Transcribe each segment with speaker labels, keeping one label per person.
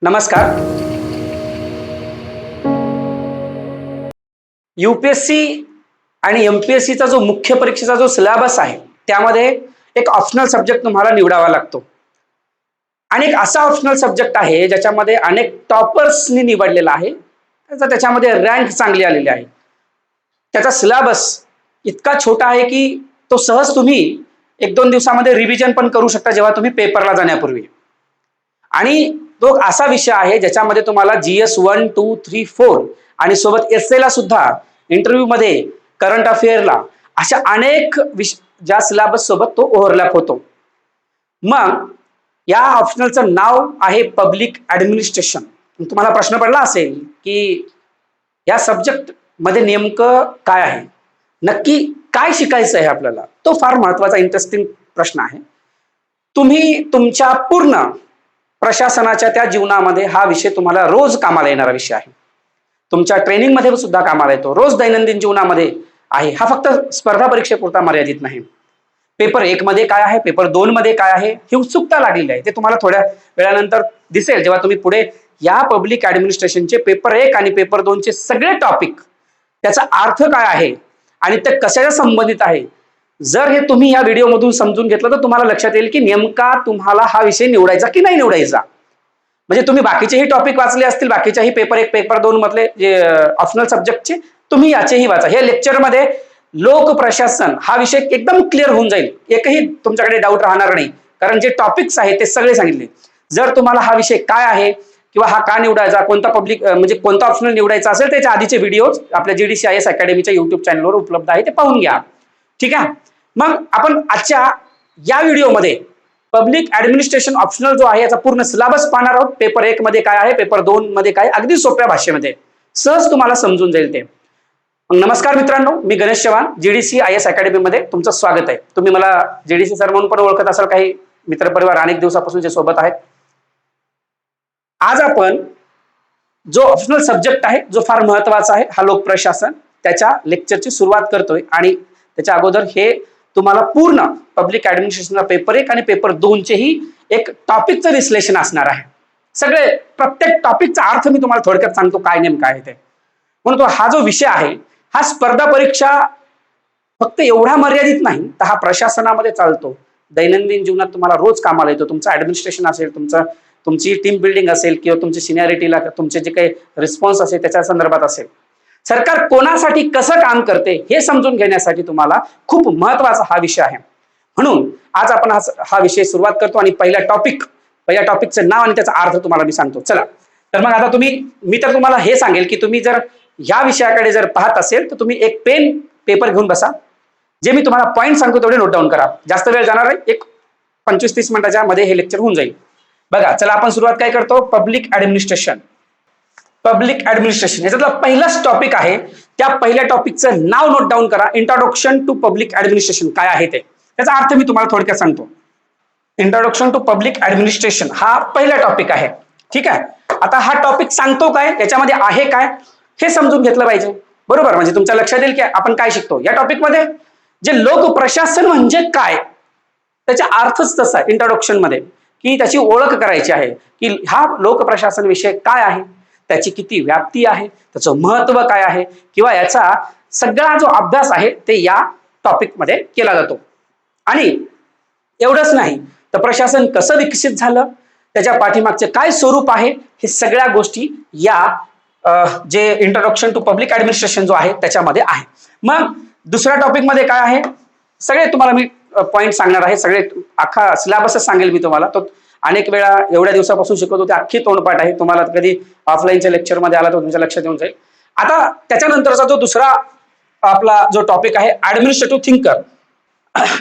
Speaker 1: नमस्कार. यूपीएससी आणि एमपीएससीचा जो मुख्य परीक्षेचा जो सिलेबस आहे त्यामध्ये एक ऑप्शनल सब्जेक्ट तुम्हाला निवडावा लागतो आणि एक असा ऑप्शनल सब्जेक्ट आहे ज्याच्यामध्ये अनेक टॉपर्सनी निवडलेला आहे. त्याच्यामध्ये रँक चांगली आलेली आहे. त्याचा सिलेबस इतका छोटा आहे की तो सहज तुम्ही 1-2 दिवसामध्ये रिव्हिजन पण करू शकता जेव्हा तुम्ही पेपरला जाण्यापूर्वी. आणि तो असा विषय आहे ज्याच्यामध्ये तुम्हाला जीएस 1, 2, 3, 4 आणि सोबत एसए ला सुद्धा इंटरव्ह्यू मध्ये करंट अफेअरला अशा अनेक ज्या सिलेबस सोबत तो ओव्हरलॅप होतो. मग या ऑप्शनलचं नाव आहे पब्लिक ऍडमिनिस्ट्रेशन. तुम्हाला प्रश्न पडला असेल की या सब्जेक्ट मध्ये नेमकं काय आहे, नक्की काय शिकायचं आहे आपल्याला. तो फार महत्वाचा इंटरेस्टिंग प्रश्न आहे. तुम्ही तुमच्या पूर्ण प्रशासनाच्या त्या जीवनामध्ये हा विषय तुम्हाला रोज कामाला येणारा विषय आहे. तुमच्या ट्रेनिंगमध्ये सुद्धा कामाला येतो, रोज दैनंदिन जीवनामध्ये आहे. हा फक्त स्पर्धा परीक्षेपुरता मर्यादित नाही. पेपर 1 मध्ये काय आहे, पेपर 2 मध्ये काय आहे, ही उत्सुकता लागलेली आहे. ते तुम्हाला थोड्या वेळानंतर दिसेल जेव्हा तुम्ही पुढे या पब्लिक ऍडमिनिस्ट्रेशनचे पेपर 1 आणि पेपर 2 चे सगळे टॉपिक, त्याचा अर्थ काय आहे आणि ते कशाच्या संबंधित आहे. जर हे तुम्ही या व्हिडिओमधून समजून घेतलं तर तुम्हाला लक्षात येईल की नेमका तुम्हाला हा विषय निवडायचा की नाही निवडायचा. म्हणजे तुम्ही बाकीचेही टॉपिक वाचले असतील, बाकीच्याही पेपर 1 पेपर 2 मधले जे ऑप्शनल सब्जेक्टचे, तुम्ही याचेही वाचा. हे लेक्चरमध्ये लोक प्रशासन हा विषय एकदम क्लिअर होऊन जाईल. एकही तुमच्याकडे डाऊट राहणार नाही, कारण जे टॉपिक्स आहेत ते सगळे सांगितले. जर तुम्हाला हा विषय काय आहे किंवा हा का निवडायचा, कोणता पब्लिक म्हणजे कोणता ऑप्शनल निवडायचा असेल, त्याच्या आधीचे व्हिडिओज आपल्या GDCIS अकॅडमीच्या युट्यूब चॅनलवर उपलब्ध आहे, ते पाहून घ्या. ठीक आहे. मग आपण आजच्या या व्हिडिओमध्ये पब्लिक ऍडमिनिस्ट्रेशन ऑप्शनल जो आहे याचा पूर्ण सिलेबस पाहणार आहोत. पेपर 1 मध्ये काय आहे, पेपर 2 मध्ये काय, अगदी सोप्या भाषेमध्ये सहज तुम्हाला समजून जाईल ते. नमस्कार मित्रांनो, मी गणेश चव्हाण, GDCIS अकॅडमी मध्ये तुमचं स्वागत आहे. तुम्ही मला GDC सर म्हणून पण ओळखत असाल, काही मित्रपरिवार अनेक दिवसापासून जे सोबत आहेत. आज आपण जो ऑप्शनल सब्जेक्ट आहे जो फार महत्वाचा आहे, हा लोकप्रशासन, त्याच्या लेक्चरची सुरुवात करतोय. आणि त्याच्या अगोदर हे तुम्हाला पूर्ण पब्लिक ऍडमिनिस्ट्रेशनचा पेपर 1 आणि पेपर 2 चेही एक टॉपिकचं विश्लेषण असणार आहे. सगळे प्रत्येक टॉपिकचा अर्थ मी तुम्हाला थोडक्यात सांगतो काय नेमका आहे ते. म्हणून तो हा जो विषय आहे हा स्पर्धा परीक्षा फक्त एवढा मर्यादित नाही, तर हा प्रशासनामध्ये चालतो. दैनंदिन जीवनात तुम्हाला रोज कामाला येतो. तुमचं ऍडमिनिस्ट्रेशन असेल, तुमची टीम बिल्डिंग असेल किंवा तुमची सिनियरिटीला तुमचे जे काही रिस्पॉन्स असेल त्याच्या संदर्भात असेल, सरकार कोणासाठी कसं काम करते हे समजून घेण्यासाठी तुम्हाला खूप महत्वाचा हा विषय आहे. म्हणून आज आपण हा विषय सुरुवात करतो आणि पहिल्या टॉपिकचं नाव आणि त्याचा अर्थ तुम्हाला मी सांगतो. चला तर मग आता मी तर तुम्हाला हे सांगेल की तुम्ही जर या विषयाकडे जर पाहत असेल तर तुम्ही एक पेन पेपर घेऊन बसा. जे मी तुम्हाला पॉईंट सांगतो तेवढे नोट डाऊन करा. जास्त वेळ जाणार आहे, एक 25-30 मिनिटाच्या मध्ये हे लेक्चर होऊन जाईल. बघा, चला आपण सुरुवात काय करतो, पब्लिक ऍडमिनिस्ट्रेशन. पब्लिक ऍडमिनिस्ट्रेशन याच्यातला पहिलाच टॉपिक आहे. त्या पहिल्या टॉपिकचं नाव नोट डाऊन करा, इंट्रोडक्शन टू पब्लिक ऍडमिनिस्ट्रेशन. काय आहे ते, त्याचा अर्थ मी तुम्हाला थोडक्यात सांगतो. इंट्रोडक्शन टू पब्लिक ऍडमिनिस्ट्रेशन हा पहिला टॉपिक आहे. ठीक आहे. आता हा टॉपिक सांगतो काय, याच्यामध्ये आहे काय, हे समजून घेतलं पाहिजे. बरोबर, म्हणजे तुमच्या लक्षात येईल की आपण काय शिकतो या टॉपिकमध्ये. जे लोक प्रशासन म्हणजे काय, त्याचा अर्थच तसा आहे इंट्रोडक्शन मध्ये, की त्याची ओळख करायची आहे की हा लोक प्रशासन विषय काय आहे, त्याची किती व्याप्ती आहे, त्याचं महत्व काय आहे, किंवा याचा सगळा जो अभ्यास आहे ते या टॉपिक मध्ये केला जातो. आणि एवढंच नाही तर प्रशासन कसं विकसित झालं, त्याच्या पाठीमागचे काय स्वरूप आहे, हे सगळ्या गोष्टी या जे इंट्रोडक्शन टू पब्लिक ऍडमिनिस्ट्रेशन जो आहे त्याच्यामध्ये आहे. मग दुसऱ्या टॉपिक मध्ये काय आहे, सगळे तुम्हाला मी पॉइंट सांगणार आहे. सगळे अख्खा सिलेबसच सांगेल मी तुम्हाला. तो अनेक वेळा एवढ्या दिवसापासून शिकवतो, ते अख्खी तोंडपाठ आहे. तुम्हाला कधी ऑफलाईनच्या लेक्चर मध्ये आला तर तुमच्या लक्षात येऊन जाईल. आता त्याच्यानंतरचा जो दुसरा आपला जो टॉपिक आहे, ऍडमिनिस्ट्रेटिव्ह थिंकर.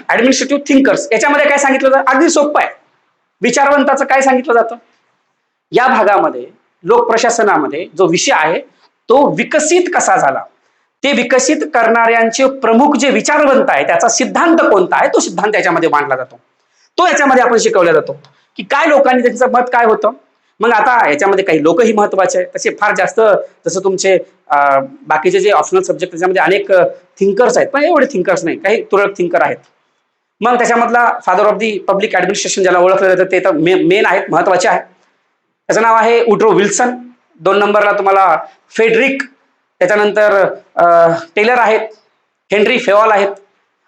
Speaker 1: ऍडमिनिस्ट्रेटिव्ह थिंकर्स, याच्यामध्ये काय सांगितलं जातं, अगदी सोपं आहे. विचारवंताचं काय सांगितलं जातं या भागामध्ये. लोक प्रशासनामध्ये जो विषय आहे तो विकसित कसा झाला, ते विकसित करणाऱ्यांचे प्रमुख जे विचारवंत आहे त्याचा सिद्धांत कोणता आहे, तो सिद्धांत याच्यामध्ये मांडला जातो. तो याच्यामध्ये आपण शिकवला जातो की काय लोकांनी त्यांचं मत काय होतं. मग आता याच्यामध्ये काही लोकही महत्वाचे आहेत, तसे फार जास्त जसं तुमचे बाकीचे जे ऑप्शनल सब्जेक्ट त्याच्यामध्ये अनेक थिंकर्स आहेत, पण एवढे थिंकर्स नाही, काही तुरळक थिंकर आहेत. मग त्याच्यामधला father of the public administration ज्याला ओळखलं जातं ते तर मेन आहेत, महत्वाचे आहेत. त्याचं नाव आहे वुड्रो विल्सन. 2 नंबरला तुम्हाला फेडरिक, त्याच्यानंतर टेलर आहेत, हेनरी फेवॉल आहेत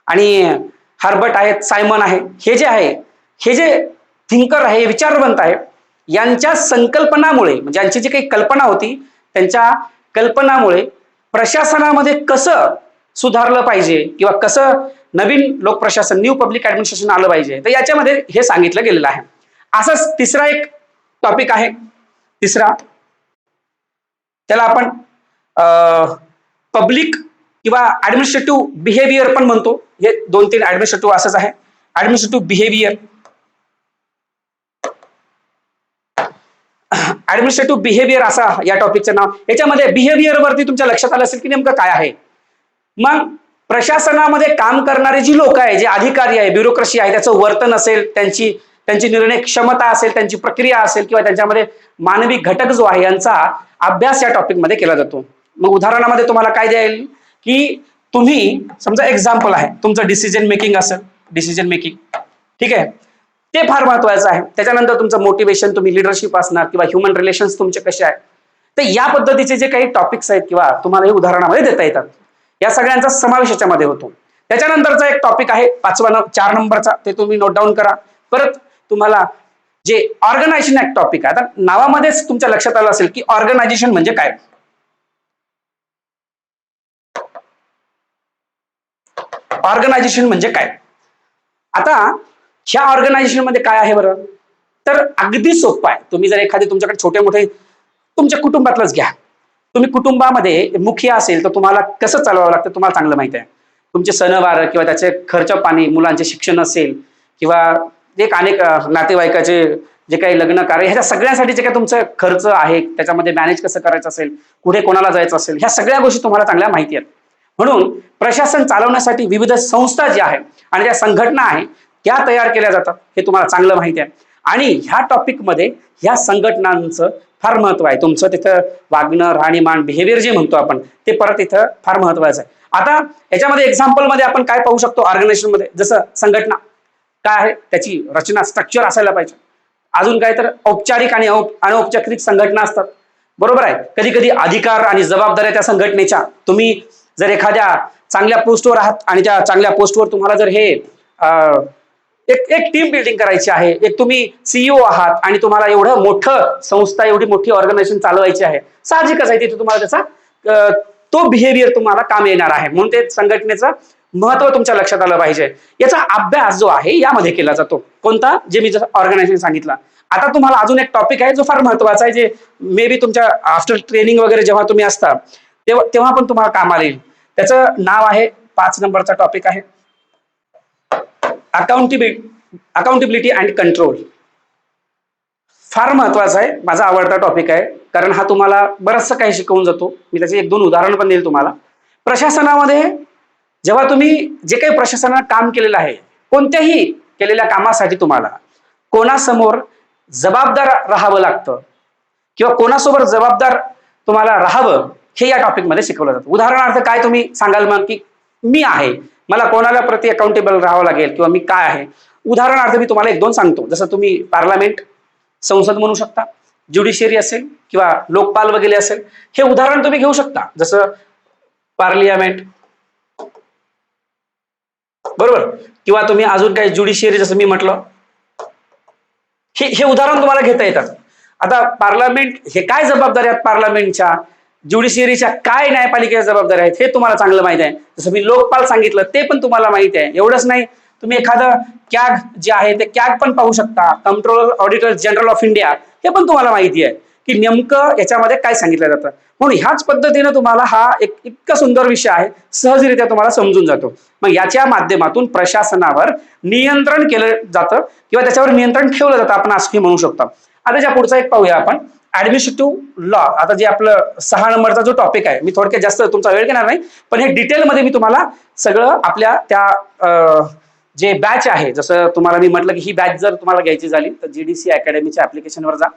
Speaker 1: आणि हर्बर्ट आहेत, सायमन आहे. हे जे आहे, हे जे थिंकर आहे, विचारवंत आहे, यांच्या संकल्पनामुळे म्हणजे यांची जी काही कल्पना होती त्यांच्या कल्पनामुळे प्रशासनामध्ये कसं सुधारलं पाहिजे किंवा कसं नवीन लोक प्रशासन, न्यू पब्लिक ऍडमिनिस्ट्रेशन आलं पाहिजे, तर याच्यामध्ये हे सांगितलं गेलेलं आहे. असंच तिसरा एक टॉपिक आहे, तिसरा त्याला आपण पब्लिक किंवा ऍडमिनिस्ट्रेटिव्ह बिहेवियर पण म्हणतो. हे 2-3 ऍडमिनिस्ट्रेटिव्ह असंच आहे. ऍडमिनिस्ट्रेटिव्ह बिहेवियर, ऍडमिनिस्ट्रेटिव्ह बिहेवियर असा या टॉपिकचं नाव. याच्यामध्ये बिहेवियर वरती तुमच्या लक्षात आलं असेल की नेमकं काय आहे. मग प्रशासनामध्ये काम करणारे जी लोक आहे, जे अधिकारी आहे, ब्युरोक्रेसी आहे, त्याचं वर्तन असेल, त्यांची निर्णय क्षमता असेल, त्यांची प्रक्रिया असेल किंवा त्यांच्यामध्ये मानवी घटक जो आहे यांचा अभ्यास या टॉपिक मध्ये केला जातो. मग उदाहरणामध्ये तुम्हाला काय द्याल की तुम्ही समजा एक्झाम्पल आहे तुमचं डिसिजन मेकिंग असेल, डिसिजन मेकिंग ठीक आहे, ते फार महत्वाचं आहे. त्याच्यानंतर तुमचं मोटिवेशन, तुम्ही लिडरशिप असणार किंवा ह्युमन रिलेशन्स तुमचे कसे आहे, तर या पद्धतीचे जे काही टॉपिक्स आहेत किंवा तुम्हाला हे उदाहरणामध्ये देता येतात, या सगळ्यांचा समावेश याच्यामध्ये होतो. त्याच्यानंतरचा एक टॉपिक आहे 4 नंबरचा, ते तुम्ही नोट डाऊन करा. परत तुम्हाला जे ऑर्गनायझेशन ऍक्ट टॉपिक आहे, आता नावामध्येच तुमच्या लक्षात आलं असेल की ऑर्गनायझेशन म्हणजे काय. ऑर्गनायझेशन म्हणजे काय. आता ह्या ऑर्गनायझेशन मध्ये काय आहे बरं, तर अगदी सोपं आहे. तुम्ही जर एखादे तुमच्याकडे छोटे मोठे तुमच्या कुटुंबातलंच घ्या, तुम्ही कुटुंबामध्ये मुखिया असेल तर तुम्हाला कसं चालवावं लागतं तुम्हाला चांगलं माहिती आहे. तुमचे सणवार किंवा त्याचे खर्च पाणी, मुलांचे शिक्षण असेल किंवा एक अनेक नातेवाईकाचे जे काही लग्न कार्य, ह्याच्या सगळ्यासाठी जे काही तुमचं खर्च आहे त्याच्यामध्ये मॅनेज कसं करायचं असेल, कुठे कोणाला जायचं असेल, ह्या सगळ्या गोष्टी तुम्हाला चांगल्या माहिती आहेत. म्हणून प्रशासन चालवण्यासाठी विविध संस्था ज्या आहेत आणि ज्या संघटना आहेत त्या तयार केल्या जातात, हे तुम्हाला चांगलं माहिती आहे. आणि ह्या टॉपिकमध्ये ह्या संघटनांचं फार महत्व आहे. तुमचं तिथं वागणं, राहणीमान, बिहेवियर जे म्हणतो आपण, ते परत इथं फार महत्वाचं आहे. आता याच्यामध्ये एक्झाम्पल मध्ये आपण काय पाहू शकतो, ऑर्गनायझेशन मध्ये जसं संघटना काय आहे, त्याची रचना, स्ट्रक्चर असायला पाहिजे. अजून काय तर औपचारिक आणि अनौपचारिक संघटना असतात, बरोबर आहे. कधी कधी अधिकार आणि जबाबदाऱ्या त्या संघटनेच्या, तुम्ही जर एखाद्या चांगल्या पोस्टवर आहात आणि त्या चांगल्या पोस्टवर तुम्हाला जर हे एक टीम बिल्डिंग करायची आहे, एक तुम्ही सीईओ आहात आणि तुम्हाला एवढं मोठं संस्था, एवढी मोठी ऑर्गनायझेशन चालवायची आहे, साहजिकच आहे तिथे तुम्हाला त्याचा तो बिहेवियर तुम्हाला काम येणार आहे. म्हणून ते संघटनेचं महत्व तुमच्या लक्षात आलं पाहिजे. याचा अभ्यास जो आहे यामध्ये केला जातो. कोणता, जे मी जसं ऑर्गनायझेशन सांगितलं. आता तुम्हाला अजून एक टॉपिक आहे जो फार महत्वाचा आहे, जे मे बी तुमच्या आफ्टर ट्रेनिंग वगैरे जेव्हा तुम्ही असता तेव्हा पण तुम्हाला कामाला येईल. त्याचं नाव आहे, 5 नंबरचा टॉपिक आहे, अकाउंटेबिलिटी अँड कंट्रोल. फार महत्वाचा आहे, माझा आवडता टॉपिक आहे, कारण हा तुम्हाला बरंचसं काही शिकवून जातो. मी त्याचे 1-2 उदाहरण पण देईल तुम्हाला. प्रशासनामध्ये जेव्हा तुम्ही जे काही प्रशासनानं काम केलेलं आहे, कोणत्याही केलेल्या कामासाठी तुम्हाला कोणासमोर जबाबदार राहावं लागतं किंवा कोणासोबत जबाबदार तुम्हाला राहावं, हे या टॉपिक मध्ये शिकवलं जातं. उदाहरणार्थ काय तुम्ही सांगाल मग की मी आहे, मला कोणाला प्रति अकाउंटेबल राहावं लागेल किंवा मी काय आहे. उदाहरणार्थ मी तुम्हाला 1-2 सांगतो. जसं तुम्ही पार्लमेंट, संसद म्हणू शकता, ज्युडिशियरी असेल किंवा लोकपाल वगैरे असेल, हे उदाहरण तुम्ही घेऊ शकता. जसं पार्लियामेंट, बरोबर, किंवा तुम्ही अजून काही ज्युडिशियरी जसं मी म्हटलं, हे उदाहरण तुम्हाला घेता येतात. आता पार्लमेंट हे काय जबाबदारी आहेत पार्लमेंटच्या, ज्युडिशियरीच्या काय न्यायपालिकेच्या जबाबदारी आहेत हे तुम्हाला चांगलं माहिती आहे. जसं मी लोकपाल सांगितलं ते पण तुम्हाला माहिती आहे. एवढंच नाही, तुम्ही एखादं कॅग जे आहे ते कॅग पण पाहू शकता, controller auditor general of India, हे पण तुम्हाला माहिती आहे की नेमकं याच्यामध्ये काय सांगितलं जातं. म्हणून ह्याच पद्धतीने तुम्हाला हा एक इतका सुंदर विषय आहे, सहजरित्या तुम्हाला समजून जातो. मग याच्या माध्यमातून प्रशासनावर नियंत्रण केलं जातं किंवा त्याच्यावर नियंत्रण ठेवलं जातं, आपण असंही म्हणू शकतो. आता ज्या पुढचा एक पाहूया आपण, ऍडमिनिस्ट्रेटिव्ह लॉ. आता जे आपलं 6 नंबरचा जो टॉपिक आहे, मी थोडक्यात जास्त तुमचा वेळ घेणार नाही, पण हे डिटेलमध्ये मी तुम्हाला सगळं आपल्या त्या जे बॅच आहे, जसं तुम्हाला मी म्हटलं की ही बॅच जर तुम्हाला घ्यायची झाली तर जीडीसी अकॅडमीच्या ऍप्लिकेशनवर जा,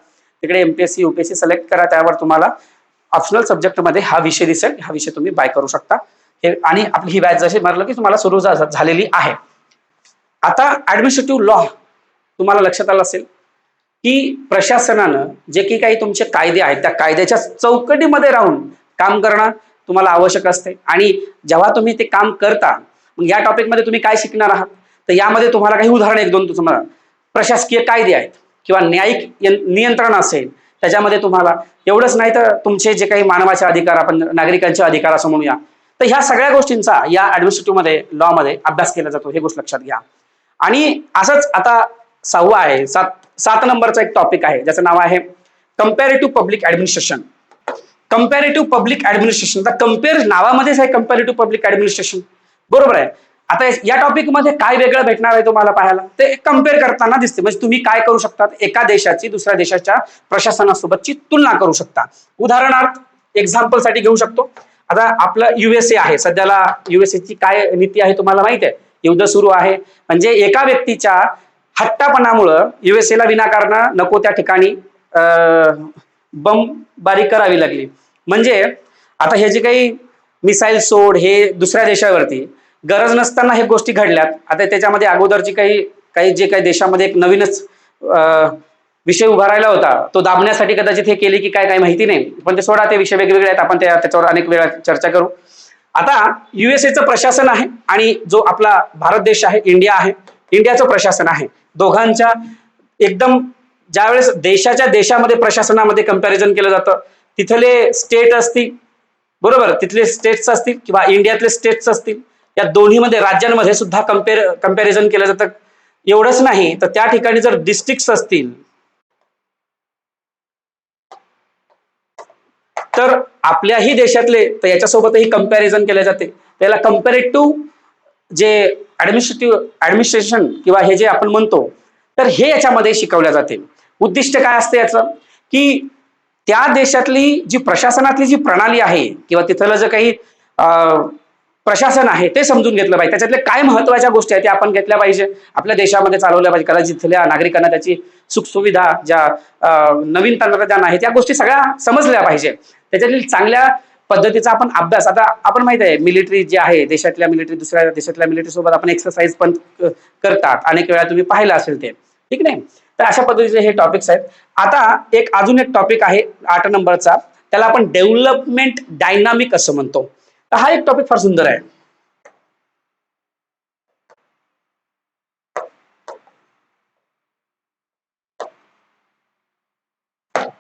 Speaker 1: तिकडे एमपीएससी यूपीएससी सिलेक्ट करा, त्यावर तुम्हाला ऑप्शनल सब्जेक्ट मध्ये हा विषय दिसेल, हा विषय तुम्ही बाय करू शकता. हे आणि आपली ही बॅच जशी म्हटलं की तुम्हाला सुरू झालेली आहे. आता ऍडमिनिस्ट्रेटिव्ह लॉ तुम्हाला लक्षात आलं असेल की प्रशासनानं जे की काही तुमचे कायदे आहेत त्या कायद्याच्या चौकटीमध्ये राहून काम करणं तुम्हाला आवश्यक असते. आणि जेव्हा तुम्ही ते काम करता, मग या टॉपिकमध्ये तुम्ही काय शिकणार आहात, तर यामध्ये तुम्हाला काही उदाहरण एक दोन तुम्हाला प्रशासकीय कायदे आहेत किंवा न्यायिक नियंत्रण असेल, त्याच्यामध्ये तुम्हाला एवढंच नाही तर तुमचे जे काही मानवाचे अधिकार, आपण नागरिकांचे अधिकार असं म्हणूया, तर ह्या सगळ्या गोष्टींचा या ऍडमिनिस्ट्रेटिव्ह मध्ये लॉ मध्ये अभ्यास केला जातो, हे गोष्ट लक्षात घ्या. आणि असंच आता 6वा आहे, 7 नंबरचा एक टॉपिक आहे ज्याचं नाव आहे comparative public administration. Comparative public administration, तर कम्पेअर नावामध्येच आहे कंपॅरेटिव्ह पब्लिक ऍडमिनिस्ट्रेशन, बरोबर आहे. आता या टॉपिक मध्ये काय वेगळं भेटणार आहे तुम्हाला पाहायला, ते कम्पेअर करताना दिसते. म्हणजे तुम्ही काय करू शकता, एका देशाची दुसऱ्या देशाच्या प्रशासनासोबतची तुलना करू शकता. उदाहरणार्थ एक्झाम्पल साठी घेऊ शकतो. आता आपलं युएसए आहे, सध्याला युएसए ची काय नीती आहे तुम्हाला माहिती आहे, युद्ध सुरू आहे. म्हणजे एका व्यक्तीच्या हट्टापणामुळं युएसएला विनाकारण नको त्या ठिकाणी बमबारी करावी लागली. म्हणजे आता हे जे काही मिसाईल सोड हे दुसऱ्या देशावरती गरज नसताना हे गोष्टी घडल्यात. आता त्याच्यामध्ये अगोदरची काही काही जे काही देशामध्ये एक नवीनच विषय उभा राहिला होता, तो दाबण्यासाठी कदाचित हे केले की काय काय माहिती नाही, पण ते सोडा, ते विषय वेगवेगळे आहेत, आपण त्याच्यावर अनेक वेळा चर्चा करू. आता युएसएचं प्रशासन आहे आणि जो आपला भारत देश आहे, इंडिया आहे, इंडियाचं प्रशासन आहे. दोघांच्या एकदम ज्यावेळेस देशाच्या देशामध्ये प्रशासनामध्ये कंपॅरिझन केलं जातं, तिथले स्टेट असतील, बरोबर, तिथले स्टेट्स असतील किंवा इंडियातले स्टेट्स असतील, या दोन्हीमध्ये राज्यांमध्ये सुद्धा कंपॅरिझन केलं जातं. एवढंच नाही तर त्या ठिकाणी जर डिस्ट्रिक्ट्स असतील तर आपल्याही देशातले, तर याच्यासोबतही कंपॅरिझन केले जाते. त्याला कंपॅरेटिव्ह जे ऍडमिनिस्ट्रेशन किंवा हे जे आपण म्हणतो, तर हे याच्यामध्ये शिकवल्या जाते. उद्दिष्ट काय असते याचं, की त्या देशातली जी प्रशासनातली जी प्रणाली आहे किंवा तिथलं जे काही प्रशासन आहे ते समजून घेतलं पाहिजे. त्याच्यातले काय महत्वाच्या गोष्टी आहेत त्या आपण घेतल्या पाहिजे, आपल्या देशामध्ये चालवल्या पाहिजे. कारण जिथल्या नागरिकांना त्याची सुखसुविधा, ज्या नवीन तंत्रज्ञान आहे त्या गोष्टी सगळ्या समजल्या पाहिजे. त्याच्यातील चांगल्या पद्धतीचा आपण अभ्यास, आता आपण माहित आहे मिलिटरी जे आहे, देशातल्या मिलिटरी दुसऱ्या देशातल्या मिलिटरी सोबत आपण एक्सरसाइज पण करतात, अनेक वेळा तुम्ही पाहिलं असेल ते, ठीक नाही. तर अशा पद्धतीचे हे टॉपिक्स आहेत. आता अजून एक टॉपिक आहे 8 नंबरचा, त्याला आपण डेव्हलपमेंट डायनामिक असं म्हणतो. तर हा एक टॉपिक फार सुंदर आहे.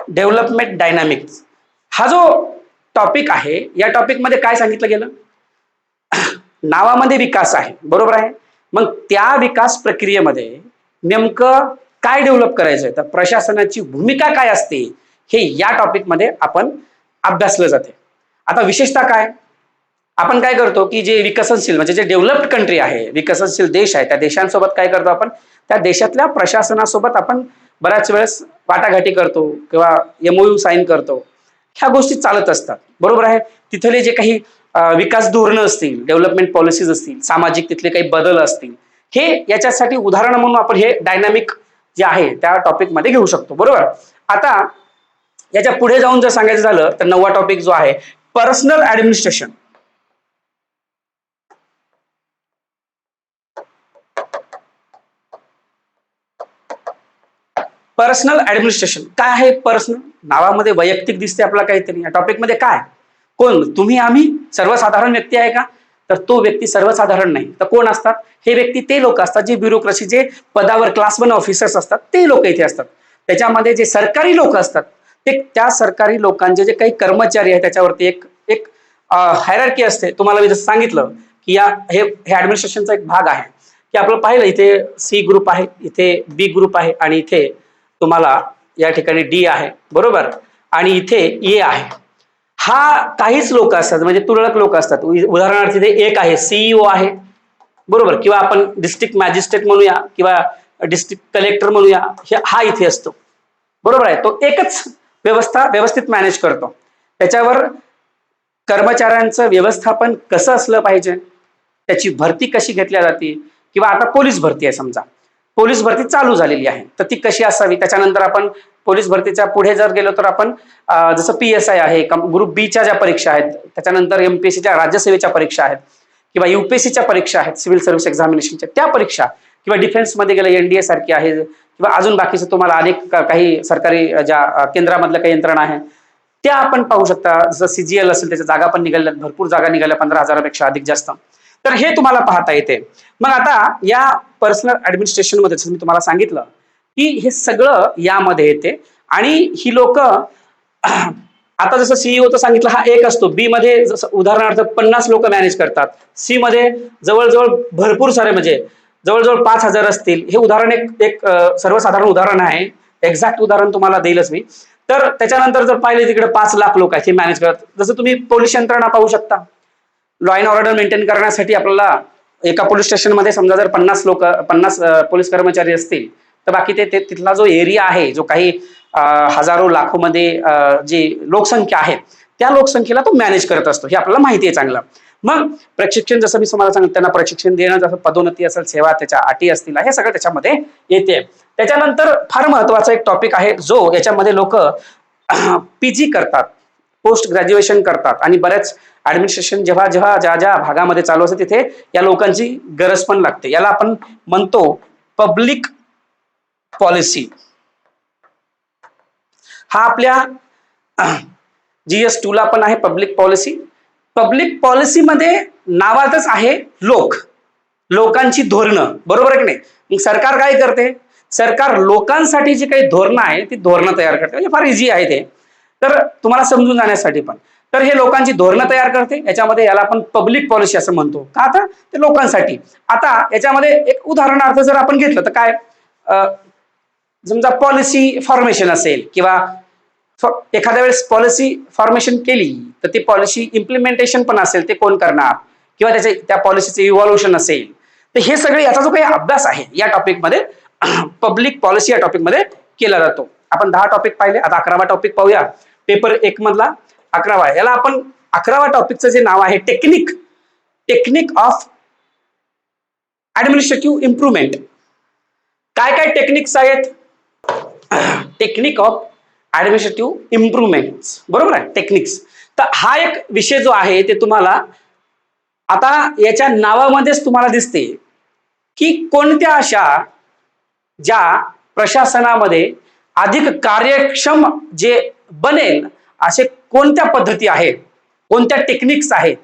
Speaker 1: डेव्हलपमेंट डायनामिक्स हा जो टॉपिक आहे, या टॉपिक मध्ये काय सांगितलं गेलं, नावामध्ये विकास आहे, बरोबर आहे. मग त्या विकास प्रक्रियेमध्ये नेमकं काय डेव्हलप करायचंय, तर प्रशासनाची भूमिका काय असते, हे या टॉपिक मध्ये आपण अभ्यासलं जाते. आता विशेषतः काय आपण काय करतो, की जे विकसनशील म्हणजे जे डेव्हलप्ड कंट्री आहे, विकसनशील देश आहे, त्या देशांसोबत काय करतो आपण, त्या देशातल्या प्रशासनासोबत आपण बऱ्याच वेळेस वाटाघाटी करतो किंवा एमओयू साईन करतो. ह्या गोष्टी चालत असतात, बरोबर आहे. तिथले जे काही विकास धोरणं असतील, डेव्हलपमेंट पॉलिसीज असतील, सामाजिक तिथले काही बदल असतील, हे याच्यासाठी उदाहरण म्हणून आपण हे डायनामिक जे आहे त्या टॉपिक मध्ये घेऊ शकतो, बरोबर. आता याच्या पुढे जाऊन जर सांगायचं झालं तर 9वा टॉपिक जो आहे पर्सनल ऍडमिनिस्ट्रेशन. पर्सनल ऍडमिनिस्ट्रेशन काय आहे, पर्सनल नावामध्ये वैयक्तिक दिसते आपला काहीतरी, या टॉपिक मध्ये काय, कोण, तुम्ही आम्ही सर्वसाधारण व्यक्ती आहे का, तर तो व्यक्ती सर्वसाधारण नाही. तर कोण असतात, हे व्यक्ती ते लोक असतात जे ब्युरोक्रेसी, जे पदावर क्लास 1 ऑफिसर्स असतात, ते लोक इथे असतात. त्याच्यामध्ये जे सरकारी लोक असतात, ते त्या सरकारी लोकांचे जे काही कर्मचारी आहेत त्याच्यावरती एक एक हायरार्की असते. तुम्हाला मी जसं सांगितलं की हे ऍडमिनिस्ट्रेशनचा एक भाग आहे, की आपलं पाहिलं इथे सी ग्रुप आहे, इथे बी ग्रुप आहे आणि इथे तुम्हाला या ठिकाणी डी आहे, बरोबर, आणि इथे ए आहे. हा काहीच लोक असतात, म्हणजे तुरळक लोक असतात. उदाहरणार्थ इथे एक आहे, सीईओ आहे, बरोबर, किंवा आपण डिस्ट्रिक्ट मॅजिस्ट्रेट म्हणूया किंवा डिस्ट्रिक्ट कलेक्टर म्हणूया, हा इथे असतो, बरोबर आहे. तो एकच व्यवस्था व्यवस्थित मॅनेज करतो. त्याच्यावर कर्मचाऱ्यांचं व्यवस्थापन कसं असलं पाहिजे, त्याची भरती कशी घेतल्या जाते, किंवा आता पोलीस भरती आहे समजा, पोलीस भरती चालू झालेली आहे, तर ती कशी असावी. त्याच्यानंतर आपण पोलीस भरतीच्या पुढे जर गेलो तर आपण जसं PSI आहे, ग्रुप बीच्या ज्या परीक्षा आहेत, त्याच्यानंतर MPSCच्या राज्यसेवेच्या परीक्षा आहेत किंवा UPSCच्या परीक्षा आहेत, सिव्हिल सर्व्हिस एक्झामिनेशनच्या त्या परीक्षा, किंवा डिफेन्समध्ये गेलं NDA सारखी आहे, किंवा अजून बाकीचं तुम्हाला अनेक काही सरकारी ज्या केंद्रामधल्या काही यंत्रणा आहे त्या आपण पाहू शकता. जसं सीजीएल असेल त्याच्या जागा पण निघाल्या, भरपूर जागा निघाल्या, 15,000पेक्षा अधिक जास्त. तर हे तुम्हाला पाहता येते. मग आता या पर्सनल ऍडमिनिस्ट्रेशन मध्ये जसं मी तुम्हाला सांगितलं की हे सगळं यामध्ये येते आणि ही लोक आता जसं सीईओचं सांगितलं हा एक असतो, बी मध्ये जसं उदाहरणार्थ 50 लोक मॅनेज करतात, सी मध्ये जवळजवळ भरपूर सारे म्हणजे जवळजवळ 5,000 असतील. हे उदाहरण एक सर्वसाधारण उदाहरण आहे, एक्झॅक्ट उदाहरण तुम्हाला देईलच मी. तर त्याच्यानंतर जर पाहिले तिकडे 5 लाख लोक आहेत हे मॅनेज करतात. जसं तुम्ही पोलीस यंत्रणा पाहू शकता, लॉ अँड ऑर्डर मेंटेन करण्यासाठी आपल्याला एका पोलीस स्टेशनमध्ये समजा जर 50 पोलीस कर्मचारी असतील तर बाकी ते तिथला जो एरिया आहे, जो काही हजारो लाखोमध्ये जी लोकसंख्या आहे त्या लोकसंख्येला तो मॅनेज करत असतो, हे आपल्याला माहिती आहे चांगलं. मग प्रशिक्षण जसं मी तुम्हाला सांगितलं, त्यांना प्रशिक्षण देणं, जसं पदोन्नती असेल, सेवा त्याच्या अटी असतील, हे सगळं त्याच्यामध्ये येते. त्याच्यानंतर फार महत्वाचा एक टॉपिक आहे जो याच्यामध्ये लोक पीजी करतात, पोस्ट ग्रॅज्युएशन करतात आणि बऱ्याच ऍडमिनिस्ट्रेशन जेव्हा जेव्हा ज्या ज्या भागामध्ये चालू असते तिथे या लोकांची गरज पण लागते. याला आपण म्हणतो पब्लिक पॉलिसी. हा आपल्या GS2 ला पण आहे पब्लिक पॉलिसी. पब्लिक पॉलिसी मध्ये नावातच आहे लोक, लोकांची धोरणं, बरोबर आहे की नाही. मग सरकार काय करते, सरकार लोकांसाठी जी काही धोरणं आहे ती धोरणं तयार करते. म्हणजे फार इझी आहे ते, तर तुम्हाला समजून जाण्यासाठी पण. तर हे लोकांची धोरणं तयार करते, याच्यामध्ये याला आपण पब्लिक पॉलिसी असं म्हणतो. का तर ते लोकांसाठी. आता याच्यामध्ये एक उदाहरणार्थ जर आपण घेतलं तर काय, समजा पॉलिसी फॉर्मेशन असेल किंवा एखाद्या वेळेस पॉलिसी फॉर्मेशन केली तर ती पॉलिसी इम्प्लिमेंटेशन पण असेल, ते कोण करणार, किंवा त्याचे त्या पॉलिसीचे इव्हॉल्युशन असेल. तर हे सगळे याचा जो काही अभ्यास आहे या टॉपिकमध्ये पब्लिक पॉलिसी या टॉपिकमध्ये केला जातो. आपण 10 टॉपिक पाहिले, आता 11वा टॉपिक पाहूया. पेपर 1 मधला 11वा, याला आपण 11वा टॉपिकचं जे नाव आहे टेक्निक ऑफ ऍडमिनिस्ट्रेटिव्ह इम्प्रुव्हमेंट. काय काय टेक्निक्स आहेत, टेक्निक ऑफ ऍडमिनिस्ट्रेटिव्ह इम्प्रुव्हमेंट, बरोबर आहे, टेक्निक्स. तर हा एक विषय जो आहे ते तुम्हाला आता याच्या नावामध्येच तुम्हाला दिसते की कोणत्या अशा ज्या प्रशासनामध्ये अधिक कार्यक्षम जे बनेल असे कोणत्या पद्धती आहेत, कोणत्या टेक्निक्स आहेत,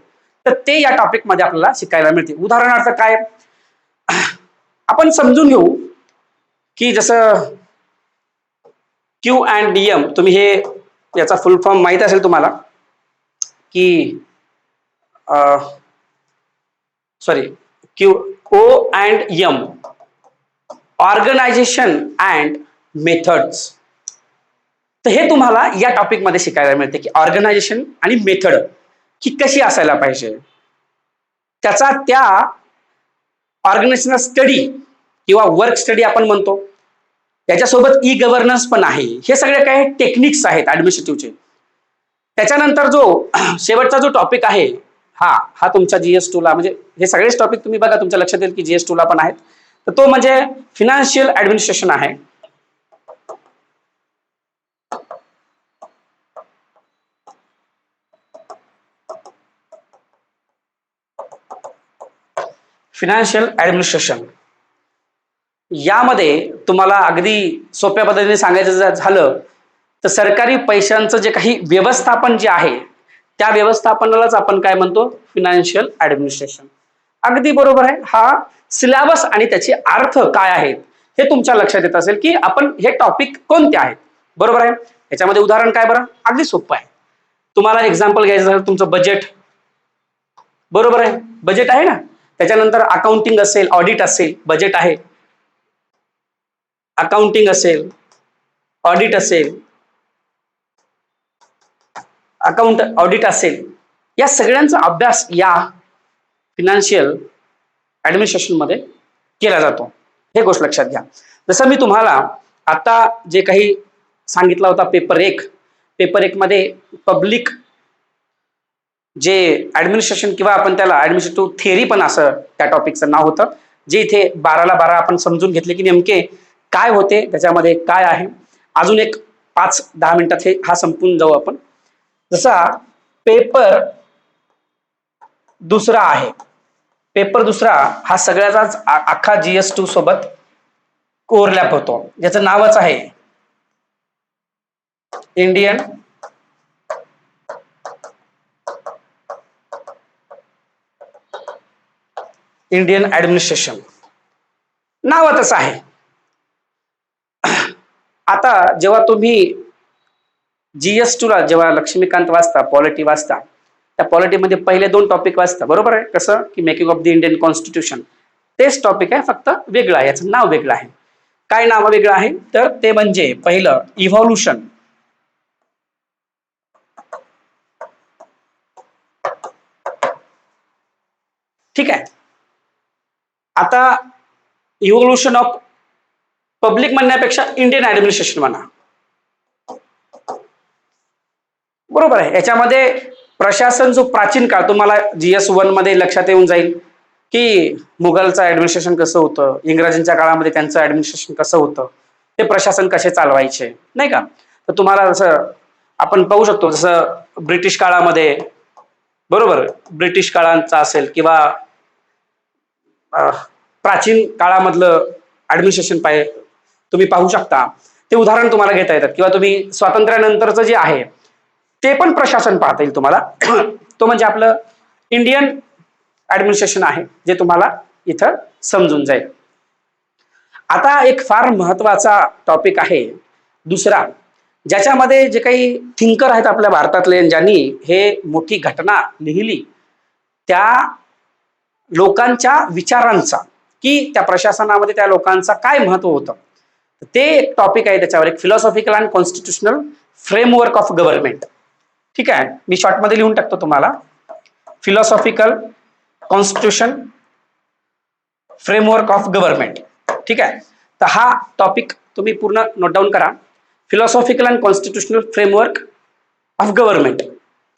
Speaker 1: तर ते या टॉपिक मध्ये आपल्याला शिकायला मिळते. उदाहरणार्थ काय आपण समजून घेऊ की जसं Q&M, तुम्ही हे याचा फुल फॉर्म माहित असेल तुम्हाला की OM, ऑर्गनायझेशन अँड मेथड्स. तर हे तुम्हाला या टॉपिक मध्ये शिकायला मिळते की ऑर्गनायझेशन आणि मेथड ही कशी असायला पाहिजे, त्याचा त्या ऑर्गनायझेशनल स्टडी किंवा वर्क स्टडी आपण म्हणतो, त्याच्यासोबत ई गव्हर्नन्स पण आहे. हे सगळे काय टेक्निक्स आहेत ऍडमिनिस्ट्रेटिव्हचे. त्याच्यानंतर जो शेवटचा जो टॉपिक आहे हा तुमच्या GS2 ला, म्हणजे हे सगळेच टॉपिक तुम्ही बघा तुमच्या लक्षात येईल की GS2 ला पण आहेत. तर तो म्हणजे फिनान्शियल ऍडमिनिस्ट्रेशन आहे. फिनान्शियल ऍडमिनिस्ट्रेशन यामध्ये तुम्हाला अगदी सोप्या पद्धतीने सांगायचं झालं तर सरकारी पैशांचं जे काही व्यवस्थापन जे आहे त्या व्यवस्थापनालाच आपण काय म्हणतो, फिनान्शियल ऍडमिनिस्ट्रेशन. अगदी बरोबर आहे. हा सिलेबस आणि त्याचे अर्थ काय आहेत हे तुमच्या लक्षात येत असेल की आपण हे टॉपिक कोणते आहेत, बरोबर आहे. याच्यामध्ये उदाहरण काय, बरं अगदी सोपं आहे. तुम्हाला एक्झाम्पल घ्यायचं झालं तुमचं बजेट, बरोबर आहे, बजेट आहे ना. त्याच्यानंतर अकाउंटिंग असेल, ऑडिट असेल, बजेट आहे. अकाउंटिंग असेल, ऑडिट असेल, ऑडिट असेल, या सगळ्यांचा अभ्यास या फिनान्शियल ऍडमिनिस्ट्रेशन मध्ये केला जातो. हे गोष्ट लक्षात घ्या. जसं मी तुम्हाला आता जे काही सांगितलं होता पेपर 1 मध्ये पब्लिक जे ऍडमिनिस्ट्रेशन किंवा आपण त्याला ऍडमिनिस्ट्रेटिव्ह थिअरी पण असं त्या टॉपिकचं नाव होतं, जे इथे 12ला 12 आपण समजून घेतले की नेमके काय होते, त्याच्यामध्ये काय आहे. अजून एक 5-10 मिनिटात हा संपून जाऊ आपण. जसा पेपर दुसरा आहे, पेपर दुसरा हा सगळ्याचाच अख्खा GS2 सोबत ओव्हरलॅप होतो, ज्याचं नावच आहे इंडियन ऍडमिनिस्ट्रेशन, नावातच आहे. आता जेव्हा तुम्ही GS2 ला जेव्हा लक्ष्मीकांत वाचता, पॉलिटी वाचता, त्या पॉलिटीमध्ये पहिले 2 टॉपिक वाचता, बरोबर आहे? कसं की making of the Indian constitution, तेच टॉपिक आहे, फक्त वेगळं आहे, याचं नाव वेगळं आहे. काय नाव वेगळं आहे? तर ते म्हणजे पहिलं इव्हॉल्युशन. ठीक आहे. आता इव्होल्युशन ऑफ पब्लिक म्हणण्यापेक्षा इंडियन ऍडमिनिस्ट्रेशन म्हणा, बरोबर आहे. याच्यामध्ये प्रशासन जो प्राचीन काळ, तुम्हाला GS1 मध्ये लक्षात येऊन जाईल की मुघलचं ऍडमिनिस्ट्रेशन कसं होतं, इंग्रजांच्या काळामध्ये त्यांचं ऍडमिनिस्ट्रेशन कसं होतं, ते प्रशासन कसे चालवायचे, नाही का? तर तुम्हाला जसं आपण पाहू शकतो, जसं ब्रिटिश काळामध्ये, बरोबर, ब्रिटिश काळांचा असेल किंवा प्राचीन काळामधलं ऍडमिनिस्ट्रेशन तुम्ही पाहू शकता, ते उदाहरण तुम्हाला घेता येतात. किंवा तुम्ही स्वातंत्र्यानंतरचं जे आहे ते पण प्रशासन पाहता येईल तुम्हाला. तो म्हणजे आपलं इंडियन ऍडमिनिस्ट्रेशन आहे, जे तुम्हाला इथं समजून जाईल. आता एक फार महत्वाचा टॉपिक आहे दुसरा, ज्याच्यामध्ये जे काही थिंकर आहेत आपल्या भारतातले, ज्यांनी हे मोठी घटना लिहिली, त्या लोकांच्या विचारांचा, की त्या प्रशासनामध्ये त्या लोकांचा काय महत्व होतं, ते एक टॉपिक आहे. त्याच्यावर एक philosophical and constitutional framework of government. ठीक आहे, मी शॉर्ट मध्ये लिहून टाकतो तुम्हाला, philosophical constitution framework of government. ठीक आहे, तर हा टॉपिक तुम्ही पूर्ण नोट डाऊन करा, philosophical and constitutional framework of government.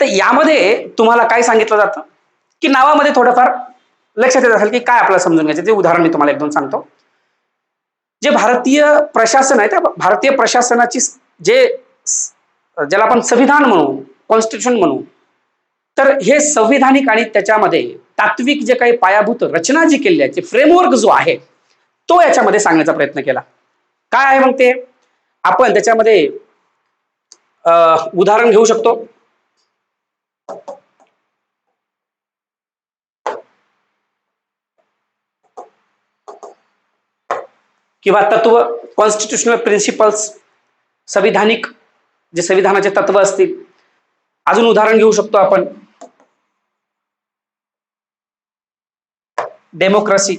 Speaker 1: तर यामध्ये तुम्हाला काय सांगितलं जातं, की नावामध्ये थोडंफार लक्षात येत असेल की काय आपल्याला समजून घ्यायचं, ते उदाहरण मी तुम्हाला 1-2 सांगतो. जे भारतीय प्रशासन आहे, त्या भारतीय प्रशासनाची जे ज्याला आपण संविधान म्हणू, कॉन्स्टिट्यूशन म्हणू, तर हे संविधानिक आणि त्याच्यामध्ये तात्विक जे काही पायाभूत रचना जी केली आहे, फ्रेमवर्क जो आहे, तो याच्यामध्ये सांगण्याचा प्रयत्न केला. काय आहे मग ते? आपण त्याच्यामध्ये उदाहरण घेऊ शकतो. किंवा तत्व, कॉन्स्टिट्युशनल प्रिन्सिपल्स, संविधानिक जे संविधानाचे तत्व असतील. अजून उदाहरण घेऊ शकतो आपण डेमोक्रेसी.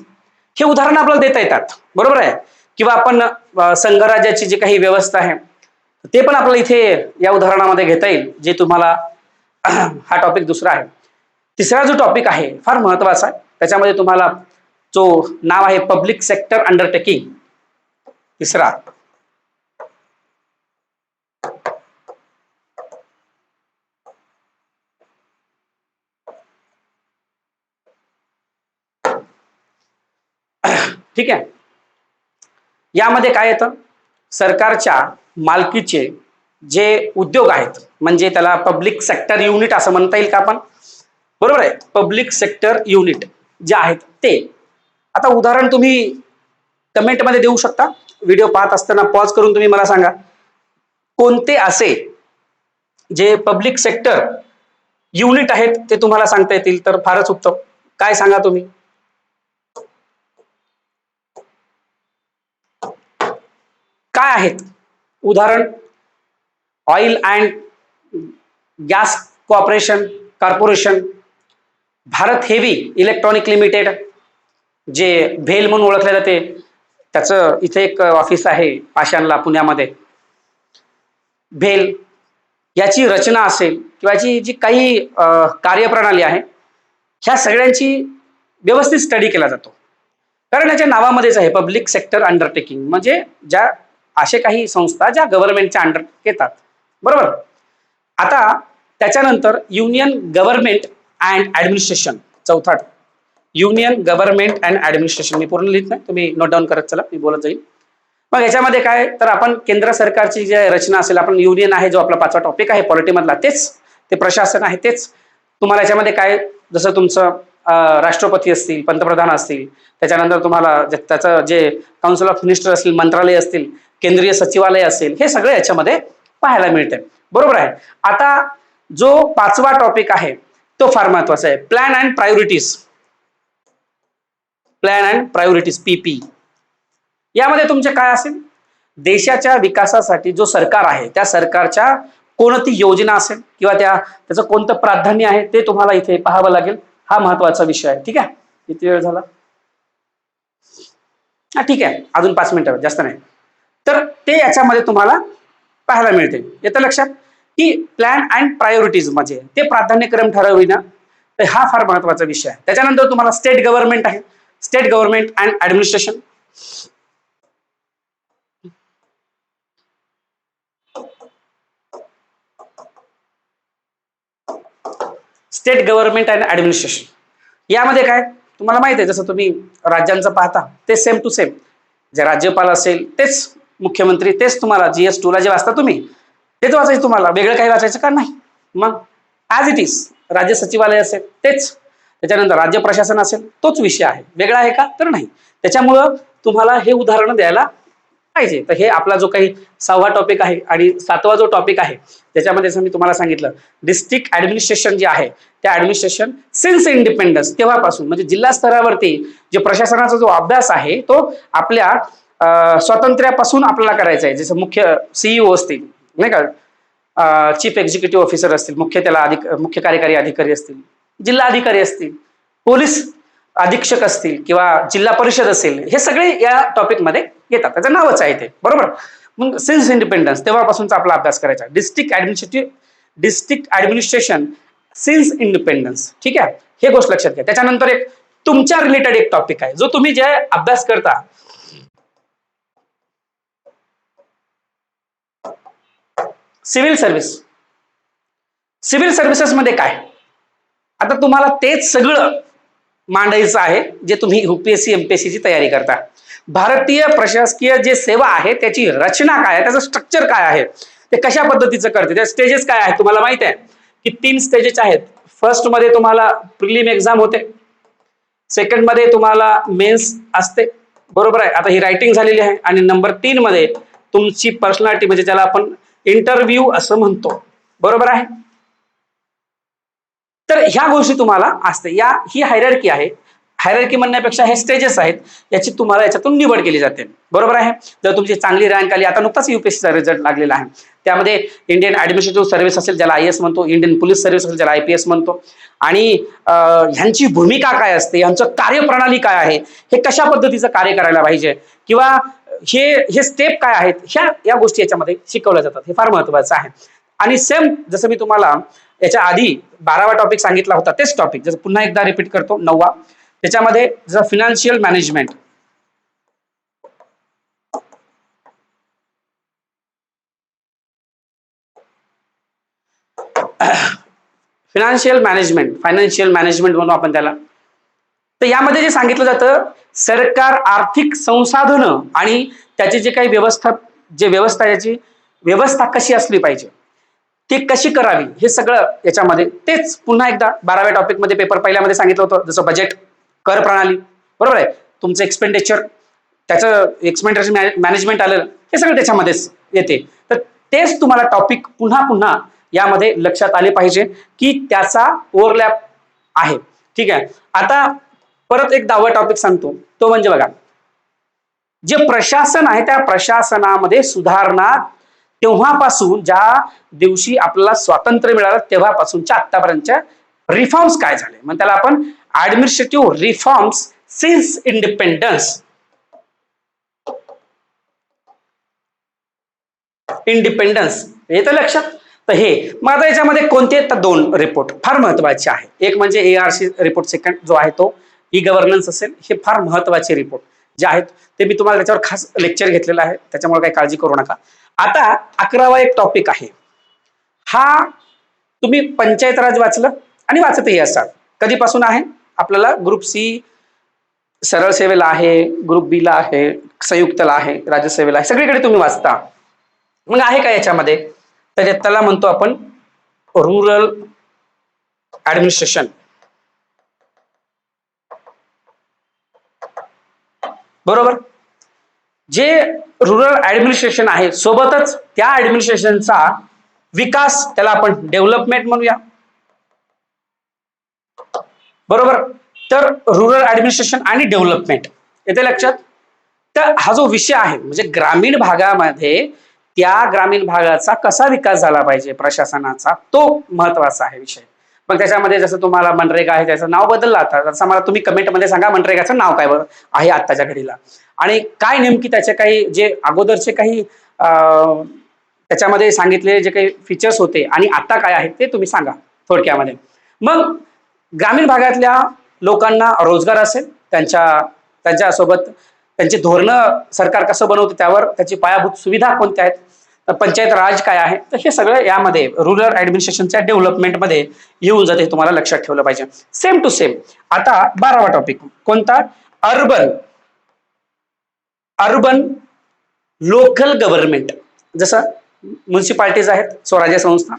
Speaker 1: हे उदाहरण आपल्याला देता येतात, बरोबर आहे. किंवा आपण संघराज्याची जी काही व्यवस्था आहे, ते पण आपल्याला इथे या उदाहरणामध्ये घेता येईल, जे तुम्हाला हा टॉपिक दुसरा आहे. तिसरा जो टॉपिक आहे फार महत्वाचा आहे, त्याच्यामध्ये तुम्हाला जो नाव आहे पब्लिक सेक्टर अंडरटेकिंग, तिसरा. ठीक आहे, यामध्ये काय येतं, सरकारच्या मालकीचे जे उद्योग आहेत, म्हणजे त्याला पब्लिक सेक्टर युनिट असं म्हणता येईल का आपण, बरोबर आहे. पब्लिक सेक्टर युनिट जे आहेत ते. आता उदाहरण तुम्ही कमेंट मध्ये देऊ शकता, व्हिडिओ पाहत असताना पॉज करून तुम्ही मला सांगा, कोणते असे जे पब्लिक सेक्टर युनिट आहेत ते तुम्हाला सांगता येतील तर फारच उत्तम. काय सांगा तुम्ही? काय आहेत उदाहरण? Oil and gas corporation, Bharat heavy electronic limited, जे भेल म्हणून ओळखले जाते, त्याचं इथे एक ऑफिस आहे पाषाणला, पुण्यामध्ये. भेल याची रचना असेल किंवा याची जी काही कार्यप्रणाली आहे, ह्या सगळ्यांची व्यवस्थित स्टडी केला जातो, कारण याच्या नावामध्येच आहे पब्लिक सेक्टर अंडरटेकिंग, म्हणजे ज्या असे काही संस्था ज्या गव्हर्नमेंटच्या अंडर येतात, बरोबर. आता त्याच्यानंतर युनियन गव्हर्नमेंट अँड ऍडमिनिस्ट्रेशन, चौथा. युनियन गव्हर्नमेंट अँड ऍडमिनिस्ट्रेशन, मी पूर्ण लिहित नाही, तुम्ही नोट डाऊन करत चला, मी बोलत जाईल. मग याच्यामध्ये काय, तर आपण केंद्र सरकारची जी रचना असेल, आपण युनियन आहे जो आपला 5वा टॉपिक आहे पॉलिटी मधला, तेच ते प्रशासन आहे, तेच तुम्हाला याच्यामध्ये काय, जसं तुमचं राष्ट्रपती असतील, पंतप्रधान असतील, त्याच्यानंतर तुम्हाला त्याचं जे काउन्सिल ऑफ मिनिस्टर असतील, मंत्रालय असतील, केंद्रीय सचिवालय असेल, हे सगळे याच्यामध्ये पाहायला मिळते. बरोबर आहे. आता जो 5वा टॉपिक आहे तो फार महत्वाचा आहे, plan and priorities. Plan and priorities, PP. यामध्ये तुमचे काय असेल, देशाच्या विकासासाठी जो सरकार आहे त्या सरकारच्या कोणती योजना असेल किंवा त्याचं कोणतं प्राधान्य आहे ते तुम्हाला इथे पाहावं लागेल. हा महत्वाचा विषय आहे. ठीक आहे. किती वेळ झाला? हा ठीक आहे, अजून 5 मिनिटं, जास्त नाही. तर ते याच्यामध्ये तुम्हाला पाहायला मिळते. येतं लक्षात की प्लॅन अँड प्रायोरिटीज म्हणजे ते प्राधान्यक्रम ठरविणं, तर हा फार महत्वाचा विषय आहे. त्याच्यानंतर तुम्हाला स्टेट गव्हर्नमेंट आहे, state government and administration. State government and administration यामध्ये काय तुम्हाला माहिती आहे, जसं तुम्ही राज्यांचं पाहता ते सेम टू सेम, जे राज्यपाल असेल तेच मुख्यमंत्री, तेच तुम्हाला GS2 ला जे वाचता तुम्ही तेच वाचायचं, तुम्हाला वेगळं काही वाचायचं का नाही. मग ॲज इट इज राज्य सचिवालय असेल तेच, त्याच्यानंतर राज्य प्रशासन असेल तोच विषय आहे. वेगळा आहे का? तर नाही. त्याच्यामुळं तुम्हाला हे उदाहरण द्यायला पाहिजे. तर हे आपला जो काही 6वा टॉपिक आहे आणि 7वा जो टॉपिक आहे त्याच्यामध्ये जसं मी तुम्हाला सांगितलं, डिस्ट्रिक्ट ऍडमिनिस्ट्रेशन जे आहे त्या ऍडमिनिस्ट्रेशन सिन्स इंडिपेंडन्स तेव्हापासून, म्हणजे जिल्हा स्तरावरती जे प्रशासनाचा जो अभ्यास आहे तो आपल्या स्वातंत्र्यापासून आपल्याला करायचा आहे. जसं मुख्य CEO असतील नाही का, चीफ एक्झिक्युटिव्ह ऑफिसर असतील, मुख्य कार्यकारी अधिकारी असतील, जिल्हा अधिकारी असतील, पोलीस अधीक्षक असतील किंवा जिल्हा परिषद असेल, हे सगळे या टॉपिक मध्ये येतात. त्याचं नावच आहे ते. बरोबर. मग सिन्स इंडिपेंडन्स तेव्हापासूनचा आपला अभ्यास करायचा. District administration since independence. ठीक आहे, हे गोष्ट लक्षात घ्या. त्याच्यानंतर एक तुमच्या रिलेटेड एक टॉपिक आहे जो तुम्ही जे अभ्यास करता, सिव्हिल सर्व्हिस. सिव्हिल सर्व्हिसेस मध्ये काय, आता तुम्हाला तेच सगळं मांडायचं आहे जे तुम्ही UPSC MPSC ची तयारी करता. भारतीय प्रशासकीय जे सेवा आहे त्याची रचना काय आहे, त्याचं स्ट्रक्चर काय आहे, ते कशा पद्धतीचं करते, त्या स्टेजेस काय आहेत तुम्हाला माहित आहे की 3 स्टेजेस आहेत. फर्स्ट मध्ये तुम्हाला प्रिलिम एक्झाम होते, सेकंड मध्ये तुम्हाला मेन्स असते. बरोबर आहे. आता ही रायटिंग झालेली आहे. आणि नंबर 3 मध्ये तुमची पर्सनॅलिटी, म्हणजे ज्याला आपण इंटरव्ह्यू असं म्हणतो. बरोबर आहे. तर ह्या गोष्टी तुम्हाला असते. ही हायरार्की आहे. हायरार्की म्हणण्यापेक्षा हे स्टेजेस आहेत, याची तुम्हाला याच्यातून निवड केली जाते. बरोबर आहे. जर तुमची चांगली रँक आली, आता नुकताच UPSCचा रिझल्ट लागलेला आहे, त्यामध्ये इंडियन ऍडमिनिस्ट्रेटिव्ह सर्व्हिस असेल ज्याला IAS म्हणतो, इंडियन पोलीस सर्व्हिस असेल ज्याला IPS म्हणतो, आणि ह्यांची भूमिका काय असते, यांचं कार्यप्रणाली काय आहे, हे कशा पद्धतीचं कार्य करायला पाहिजे, किंवा हे स्टेप काय आहेत, या गोष्टी याच्यामध्ये शिकवल्या जातात. हे फार महत्वाचं आहे. आणि सेम जसं मी तुम्हाला याच्या आधी 12वा टॉपिक सांगितला होता, तेच टॉपिक जसं पुन्हा एकदा रिपीट करतो, 9वा. त्याच्यामध्ये जसं फिनान्शियल मॅनेजमेंट, फायनान्शियल मॅनेजमेंट म्हणून आपण त्याला. तर यामध्ये जे सांगितलं जातं, सरकार आर्थिक संसाधनं आणि त्याची जे काही व्यवस्था याची व्यवस्था कशी असली पाहिजे, ती कशी करावी, हे सगळं याच्यामध्ये. तेच पुन्हा एकदा 12व्या टॉपिक मध्ये पेपर पहिल्यामध्ये सांगितलं होतं, जसं बजेट, कर प्रणाली. बरोबर आहे. तुमचं एक्सपेंडिचर, त्याचं एक्सपेंडिचर मॅनेजमेंट आलं, हे सगळं त्याच्यामध्येच येते. तर तेच तुम्हाला टॉपिक पुन्हा पुन्हा यामध्ये लक्षात आले पाहिजे की त्याचा ओव्हरलॅप आहे. ठीक आहे. आता परत एक 10वा टॉपिक सांगतो, तो म्हणजे बघा, जे प्रशासन आहे त्या प्रशासनामध्ये सुधारणा तेव्हापासून, ज्या दिवशी आपल्याला स्वातंत्र्य मिळालं तेव्हापासूनच्या आतापर्यंतच्या रिफॉर्म्स काय झाले, मग त्याला आपण ऍडमिनिस्ट्रेटिव्ह रिफॉर्म्स सिन्स इंडिपेंडन्स. येतं लक्षात. तर हे मग आता याच्यामध्ये कोणते, तर 2 रिपोर्ट फार महत्वाचे आहे. एक म्हणजे ARC रिपोर्ट सेकंड जो आहे तो ई गव्हर्नन्स असेल. हे फार महत्वाचे रिपोर्ट जे आहेत ते मी तुम्हाला त्याच्यावर खास लेक्चर घेतलेलं आहे, त्याच्यामुळे काही काळजी करू नका. आता 11वा एक टॉपिक आहे, हा तुम्ही पंचायत राज वाचलं आणि वाचतही असाल. कधीपासून आहे आपल्याला? ग्रुप C सरळ सेवेला आहे, ग्रुप B ला आहे, संयुक्तला आहे, राज्यसेवेला आहे, सगळीकडे तुम्ही वाचता. मग आहे का याच्यामध्ये, तर त्याला म्हणतो आपण रूरल ऍडमिनिस्ट्रेशन. बरोबर. जे रुरल ऍडमिनिस्ट्रेशन आहे सोबतच त्या ऍडमिनिस्ट्रेशनचा विकास, त्याला आपण डेव्हलपमेंट म्हणूया. बरोबर. तर रुरल ऍडमिनिस्ट्रेशन आणि डेव्हलपमेंट येते लक्षात. तर हा जो विषय आहे म्हणजे ग्रामीण भागामध्ये त्या ग्रामीण भागाचा कसा विकास झाला पाहिजे प्रशासनाचा, तो महत्वाचा आहे विषय. मग त्याच्यामध्ये जसं तुम्हाला मनरेगा आहे त्याचं नाव बदललं आता, तसं मला तुम्ही कमेंटमध्ये सांगा मनरेगाचं नाव काय आहे आत्ताच्या घडीला, आणि काय नेमकी त्याचे काही जे अगोदरचे काही त्याच्यामध्ये सांगितलेले जे काही फीचर्स होते आणि आता काय आहेत ते तुम्ही सांगा थोडक्यामध्ये. मग ग्रामीण भागातल्या लोकांना रोजगार असेल, त्यांच्यासोबत त्यांची धोरणं सरकार कसं बनवतं त्यावर त्याची पायाभूत सुविधा कोणत्या आहेत, पंचायत राज काय आहे, तर हे सगळं यामध्ये रुरल ऍडमिनिस्ट्रेशनच्या डेव्हलपमेंटमध्ये येऊन जाते, तुम्हाला लक्षात ठेवलं पाहिजे. सेम टू सेम आता 12वा टॉपिक कोणता, अर्बन अर्बन लोकल गव्हर्नमेंट. जसं म्युन्सिपाल्टीज आहेत, स्वराज्य संस्था,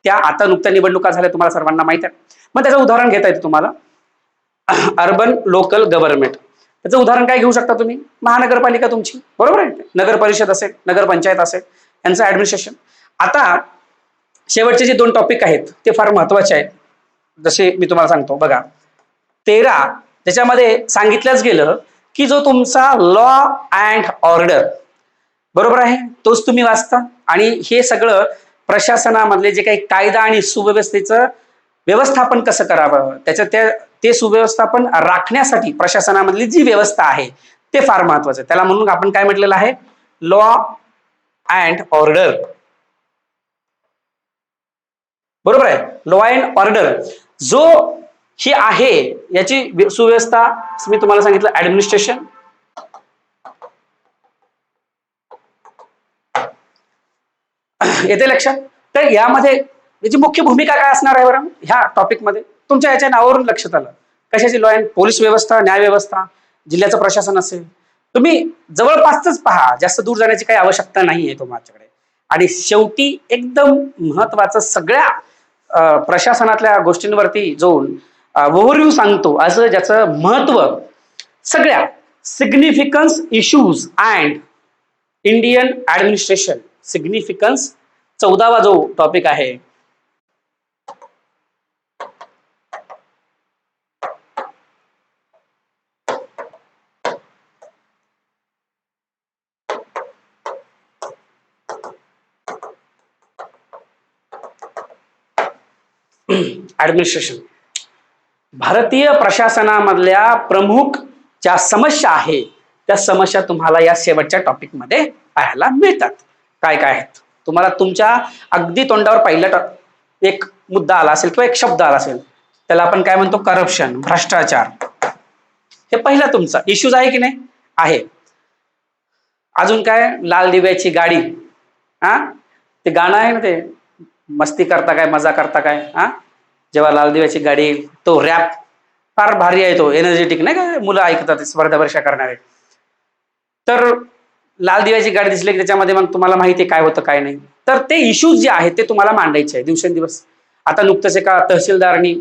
Speaker 1: त्या आता नुकत्या निवडणुका झाल्या तुम्हाला सर्वांना माहित आहे. मग त्याचं उदाहरण घेता येतं तुम्हाला अर्बन लोकल गव्हर्नमेंट. त्याचं उदाहरण काय घेऊ शकता तुम्ही, महानगरपालिका तुमची, बरोबर आहे, नगर परिषद असेल, नगर पंचायत असेल, यांचं ऍडमिनिस्ट्रेशन. आता शेवटचे जे 2 टॉपिक आहेत ते फार महत्वाचे आहेत. जसे मी तुम्हाला सांगतो बघा, 13 त्याच्यामध्ये सांगितलंच गेलं की जो तुमचा लॉ अँड ऑर्डर, बरोबर आहे, तोच तुम्ही वाचता. आणि हे सगळं प्रशासनामधले जे काही कायदा आणि सुव्यवस्थेचं व्यवस्थापन कसं करावं, ते सुव्यवस्थापन राखण्यासाठी प्रशासनामधली जी व्यवस्था आहे ते फार महत्वाचं आहे. त्याला म्हणून आपण काय म्हटलेलं आहे, लॉ अँड ऑर्डर. बरोबर आहे, लॉ अँड ऑर्डर जो ही आहे याची सुव्यवस्था मी तुम्हाला सांगितलं ऍडमिनिस्ट्रेशन. येते लक्षात. तर यामध्ये याची मुख्य भूमिका काय असणार आहे बरं ह्या टॉपिक मध्ये, तुमच्या याच्या नावावरून लक्षात आलं. कशाची, लॉ अँड पोलीस व्यवस्था, न्याय व्यवस्था, जिल्ह्याचं प्रशासन असेल. तुम्ही जवळपासच पहा, जास्त दूर जाण्याची काही आवश्यकता नाहीये तुमच्याकडे. आणि शेवटी एकदम महत्वाचं सगळ्या प्रशासनातल्या गोष्टींवरती जो ओव्हरव्ह्यू सांगतो, असं ज्याचं महत्व सगळ्या significance issues and Indian administration, significance 14वा जो टॉपिक आहे. ऍडमिनिस्ट्रेशन, भारतीय प्रशासनामधल्या प्रमुख ज्या समस्या आहे त्या समस्या तुम्हाला या शेवटच्या टॉपिक मध्ये पाहायला मिळतात. काय काय आहेत तुम्हाला तुमच्या अगदी तोंडावर पहिला एक मुद्दा आला असेल किंवा एक शब्द आला असेल, त्याला आपण काय म्हणतो, करप्शन, भ्रष्टाचार. हे पहिला तुमचा इश्यूज आहे की नाही, आहे. अजून काय, लाल दिव्याची गाडी, हा ते गाणं आहे ना, ते मस्ती करता काय मजा करता काय, हा जेव्हा लाल दिव्याची गाडी, तो रॅप फार भारी आहे, तो एनर्जेटिक नाही का, मुलं ऐकतात स्पर्धा परीक्षा करणारे. तर लाल दिव्याची गाडी दिसली की त्याच्यामध्ये मग तुम्हाला माहिती आहे काय होतं काय नाही. तर ते इश्यूज जे आहेत ते तुम्हाला मांडायचे आहे दिवसेंदिवस. आता नुकतंच एका तहसीलदारांनी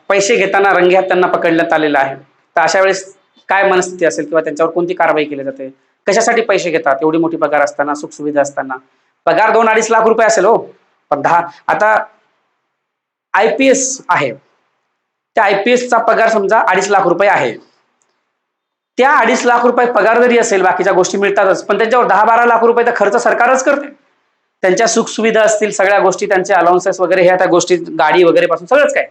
Speaker 1: पैसे घेताना रंगेहात त्यांना पकडण्यात आलेलं आहे. तर अशा वेळेस काय मनस्थिती असेल किंवा त्यांच्यावर कोणती कारवाई केली जाते, कशासाठी पैसे घेतात, एवढी मोठी पगार असताना, सुखसुविधा असताना. पगार 2-2.5 लाख रुपये असेल हो, पण 10 आता IPS आहे, त्या IPSचा पगार समजा 2.5 लाख रुपये आहे. त्या 2.5 लाख रुपये पगार जरी असेल, बाकीच्या गोष्टी मिळतातच, पण त्यांच्यावर 10-12 लाख रुपये तर खर्च सरकारच करते. त्यांच्या सुखसुविधा असतील, सगळ्या गोष्टी, त्यांचे अलाउन्सेस वगैरे, ह्या त्या गोष्टी, गाडी वगैरे पासून सगळंच काय,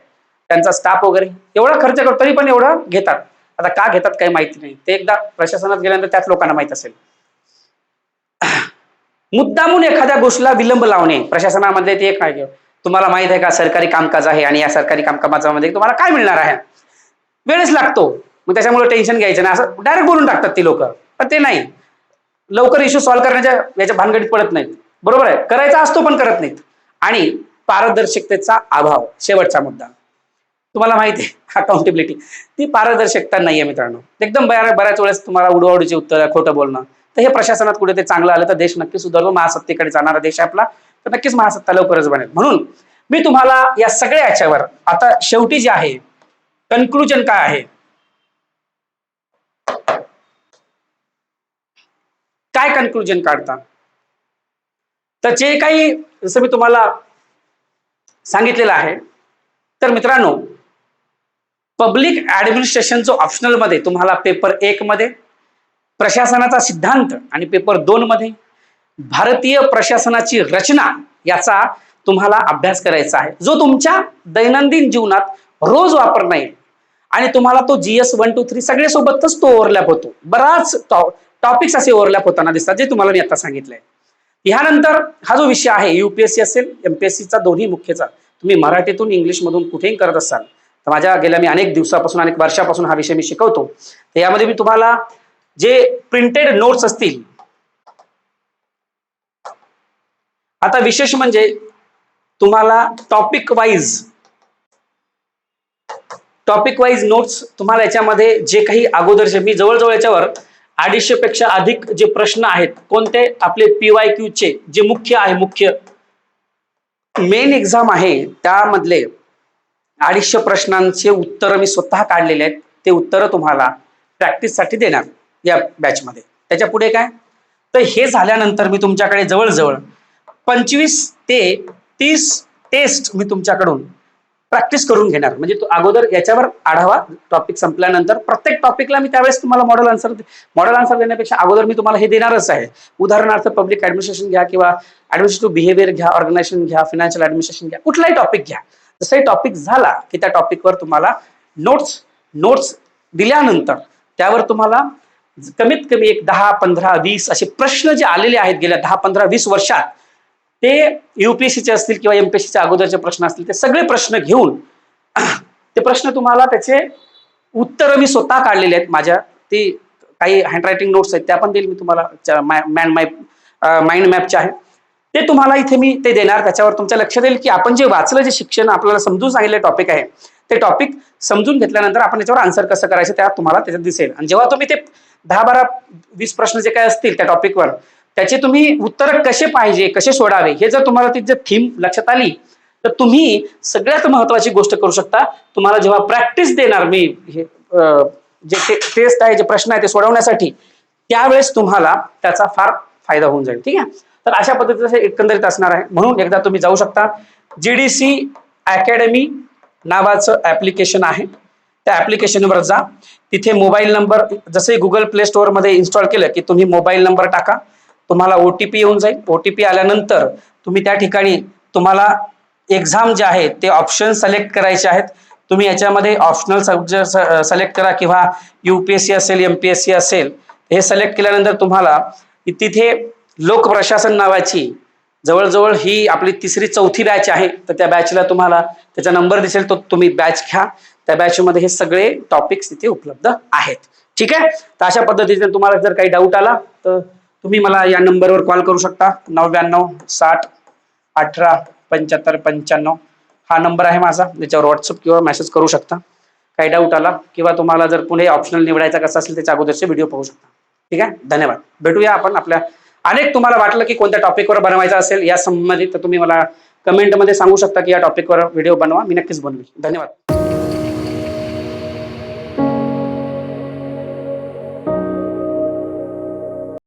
Speaker 1: त्यांचा स्टाफ वगैरे एवढा खर्च करतो, तरी पण एवढं घेतात. आता का घेतात काही माहिती नाही, ते एकदा प्रशासनात गेल्यानंतर त्याच लोकांना माहित असेल. मुद्दामून एखाद्या गोष्टीला विलंब लावणे प्रशासनामध्ये ते काय, तुम्हाला माहित आहे का सरकारी कामकाज आहे आणि या सरकारी कामकाजामध्ये तुम्हाला काय मिळणार आहे, वेळच लागतो, मग त्याच्यामुळे टेन्शन घ्यायचं नाही, असं डायरेक्ट बोलून टाकतात ती लोक. पण ते नाही, लवकर इश्यू सॉल्व्ह करण्याच्या याच्या भानगडीत पडत नाहीत. बरोबर आहे, करायचा असतो पण करत नाहीत. आणि पारदर्शकतेचा अभाव, शेवटचा मुद्दा. तुम्हाला माहिती आहे अकाउंटेबिलिटी, ती पारदर्शकता नाहीये मित्रांनो. एकदम बऱ्याच वेळेस तुम्हाला उडवाउडीची उत्तर, खोटं बोलणं. तर हे प्रशासनात कुठे ते चांगलं आलं तर देश नक्की सुधारतो. महासत्तेकडे जाणारा देश आपला, तर नक्कीच महासत्ता लवकरच बनेल. म्हणून मी तुम्हाला या सगळ्या याच्यावर आता शेवटी जे आहे कन्क्लुजन काय आहे, काय कन्क्लुजन काढता? तर जे काही जसं मी तुम्हाला सांगितलेलं आहे, तर मित्रांनो पब्लिक ऍडमिनिस्ट्रेशन जो ऑप्शनल मध्ये तुम्हाला पेपर 1 मध्ये, प्रशासनाचा सिद्धांत आणि पेपर 2 मध्ये भारतीय प्रशासनाची रचना याचा तुम्हाला अभ्यास करायचा आहे, जो तुमच्या दैनंदिन जीवनात रोज वापरता येईल आणि तुम्हाला तो GS 1 2 3 सगळे सोबतच तो ओव्हरलॅप होतो. बराच टॉपिक्स असे ओव्हरलॅप होताना दिसतात जे तुम्हाला मी आता सांगितलंय. ह्यानंतर हा जो विषय आहे UPSC असेल MPSCचा दोन्ही मुख्यचा तुम्ही मराठीतून इंग्लिश मधून कुठेही करत असाल तर माझ्या गेल्या मी अनेक दिवसापासून अनेक वर्षापासून हा विषय मी शिकवतो. तर यामध्ये मी तुम्हाला जे प्रिंटेड नोट्स असतील, आता विशेष म्हणजे तुम्हाला टॉपिक वाईज नोट्स तुम्हाला याच्यामध्ये जे काही अगोदरचे मी जवळजवळ याच्यावर 250 पेक्षा अधिक जे प्रश्न आहेत कोणते आपले PYQ चे जे मुख्य मेन एक्झाम आहे त्यामधले 250 प्रश्नांचे उत्तर मी स्वतः काढलेले आहेत. ते उत्तर तुम्हाला प्रॅक्टिससाठी देणार या बॅच मध्ये. त्याच्या पुढे काय, तर हे झाल्यानंतर मी तुमच्याकडे जवळजवळ 25 ते 30 टेस्ट मी तुमच्याकडून प्रॅक्टिस करून घेणार. म्हणजे तो अगोदर याच्यावर आढावा टॉपिक संपल्यानंतर प्रत्येक टॉपिकला मी त्यावेळेस तुम्हाला मॉडेल आन्सर देण्यापेक्षा अगोदर मी तुम्हाला हे देणारच आहे. उदाहरणार्थ पब्लिक ऍडमिनिस्ट्रेशन घ्या किंवा ऍडमिनिस्ट्रेटिव्ह बिहेवियर घ्या, ऑर्गनायझेशन घ्या, फायनान्शियल ऍडमिनिस्ट्रेशन घ्या, कुठलाही टॉपिक घ्या. जसंही टॉपिक झाला की त्या टॉपिकवर तुम्हाला नोट्स दिल्यानंतर त्यावर तुम्हाला कमीत कमी एक 10, 15, 20 असे प्रश्न जे आलेले आहेत गेल्या 10, 15, 20 वर्षात, ते UPSCचे असतील किंवा MPSCचे अगोदरचे प्रश्न असतील, ते सगळे प्रश्न घेऊन ते प्रश्न तुम्हाला त्याचे उत्तर मी स्वतः काढलेले आहेत. माझ्या ते काही हँडरायटिंग नोट्स आहेत त्या पण देईल मी तुम्हाला, माइंड मॅपचे आहे ते तुम्हाला इथे मी ते देणार. त्याच्यावर तुमच्या लक्षात येईल की आपण जे वाचलं, जे शिक्षण आपल्याला समजून सांगितले टॉपिक आहे, ते टॉपिक समजून घेतल्यानंतर आपण याच्यावर आन्सर कसं करायचं त्या तुम्हाला त्याच्यात दिसेल. आणि जेव्हा तुम्ही ते 10, 12, 20 प्रश्न जे काय असतील त्या टॉपिकवर त्याचे तुम्ही उत्तर कसे पाहिजे, कसे सोडावे, हे जर तुम्हाला ती जर थीम लक्षात आली तर तुम्ही सगळ्यात महत्वाची गोष्ट करू शकता. तुम्हाला जेव्हा प्रॅक्टिस देणार मी हे जे टेस्ट आहे, जे प्रश्न आहे ते सोडवण्यासाठी, त्यावेळेस तुम्हाला त्याचा फार फायदा होऊन जाईल. ठीक आहे, तर अशा पद्धतीचं एकंदरीत असणार आहे. म्हणून एकदा तुम्ही जाऊ शकता, GDC अकॅडमी नावाचं ऍप्लिकेशन आहे, त्या ऍप्लिकेशनवर जा. तिथे मोबाईल नंबर जसे गुगल प्ले स्टोअर मध्ये इन्स्टॉल केलं की तुम्ही मोबाईल नंबर टाका, तुम्हाला OTP येऊन जाईल. OTP आल्यानंतर तुम्ही त्या ठिकाणी तुम्हाला एक्झाम जे आहे ते ऑप्शन सिलेक्ट करायचे आहेत. तुम्ही याच्यामध्ये ऑप्शनल सब्जेक्ट सिलेक्ट करा किंवा UPSC असेल, MPSC असेल, हे सिलेक्ट केल्यानंतर तुम्हाला तिथे लोक प्रशासन नावाची जवळजवळ ही आपली 3री 4थी बॅच आहे. तर त्या बॅचला तुम्हाला त्याचा नंबर दिसेल, तो तुम्ही बॅच घ्या. त्या बॅच मध्ये हे सगळे टॉपिक्स तिथे उपलब्ध आहेत. ठीक आहे, तर अशा पद्धतीने तुम्हाला जर काही डाऊट आला तर तुम्ही मला या नंबरवर कॉल करू शकता. 99 60 18 75 95 हा नंबर आहे माझा. त्याच्यावर व्हॉट्सअप किंवा मेसेज करू शकता काही डाऊट आला, किंवा तुम्हाला जर पुढे ऑप्शनल निवडायचा कसा असेल त्याच्या अगोदरचे व्हिडिओ पाहू शकता. ठीक आहे, धन्यवाद. भेटूया आपण आपल्या अनेक, तुम्हाला वाटलं की कोणत्या टॉपिकवर बनवायचा असेल या संबंधित तर तुम्ही मला कमेंटमध्ये सांगू शकता की या टॉपिकवर व्हिडिओ बनवा, मी नक्कीच बनवेल. धन्यवाद.